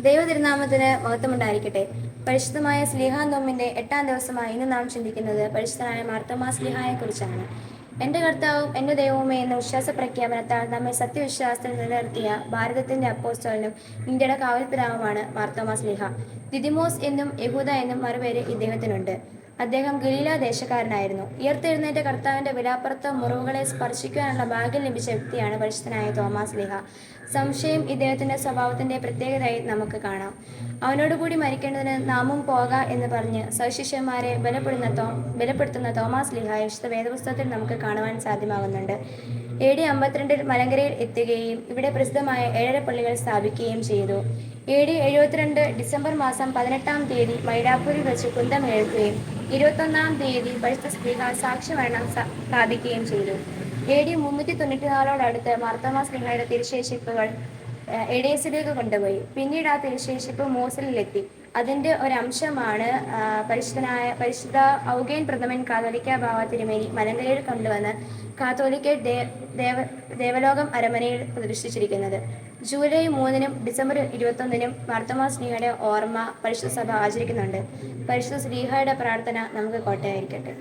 ദൈവതിരുനാമത്തിന് മഹത്വമുണ്ടായിരിക്കട്ടെ. പരിശുദ്ധമായ സ്ലീഹാ നോമ്പിന്റെ 8-ാം ദിവസമായി ഇന്ന് നാം ചിന്തിക്കുന്നത് പരിശുദ്ധനായ മാർത്തോമാ സ്ലീഹായെ കുറിച്ചാണ്. എന്റെ കർത്താവും എന്റെ ദൈവവുമേ എന്ന വിശ്വാസ പ്രഖ്യാപനത്താൽ നമ്മെ സത്യവിശ്വാസത്തിൽ നിലനിർത്തിയ ഭാരതത്തിന്റെ അപ്പോസ്തലനും ഇന്ത്യയുടെ കാവൽപിതാവുമാണ് മാർത്തോമാ സ്ലീഹ. ദിദിമോസ് എന്നും യഹൂദ എന്നും മറുപേര് ഇദ്ദേഹത്തിനുണ്ട്. അദ്ദേഹം ഗലീല ദേശക്കാരനായിരുന്നു. ഉയർത്തെഴുന്നേറ്റ കർത്താവിന്റെ വിലാപ്പുറത്ത് മുറിവുകളെ സ്പർശിക്കുവാനുള്ള ഭാഗ്യം ലഭിച്ച വ്യക്തിയാണ് പരിശുദ്ധനായ തോമാസ് സ്ലീഹ. സംശയം ഇദ്ദേഹത്തിന്റെ സ്വഭാവത്തിന്റെ പ്രത്യേകതയായി നമുക്ക് കാണാം. അവനോടുകൂടി മരിക്കേണ്ടതിന് നാമും പോക എന്ന് പറഞ്ഞ് സവിശിഷ്യന്മാരെ ബലപ്പെടുത്തുന്ന തോമാസ് സ്ലീഹായെ വിശുദ്ധ വേദപുസ്തകത്തിൽ നമുക്ക് കാണുവാൻ സാധ്യമാകുന്നുണ്ട്. AD 52 മലങ്കരയിൽ എത്തുകയും ഇവിടെ പ്രസിദ്ധമായ 7 പള്ളികൾ സ്ഥാപിക്കുകയും ചെയ്തു. AD 72 ഡിസംബർ മാസം 18-ാം തീയതി മൈലാപ്പൂരിൽ വെച്ച് കുന്തമേൽക്കുകയും 21-ാം തീയതി പരിശുദ്ധ സ്ലീഹ സാക്ഷ്യമരണം സ്ഥാപിക്കുകയും ചെയ്തു. AD 394 മാർത്തോമാ സ്ലീഹയുടെ തിരുശേഷിപ്പുകൾ എഡേസിലേക്ക് കൊണ്ടുപോയി. പിന്നീട് ആ തിരുശേഷിപ്പ് മോസലിലെത്തി. അതിന്റെ ഒരംശമാണ് പരിശുദ്ധ ഔഗേൻ പ്രഥമൻ കാതോലിക്ക ബാവ തിരുമേനി മലങ്കരയിൽ കൊണ്ടുവന്ന് കാത്തോലിക്ക ദേവലോകം അരമനയിൽ പ്രതിഷ്ഠിച്ചിരിക്കുന്നത്. ജൂലൈ 3-നും ഡിസംബർ 21-നും മാർത്തോമാ സ്ലീഹയുടെ ഓർമ്മ പരിശുദ്ധ സഭ ആചരിക്കുന്നുണ്ട്. പരിശുദ്ധ സ്ലീഹയുടെ പ്രാർത്ഥന നമുക്ക് കോട്ടയായിരിക്കട്ടെ.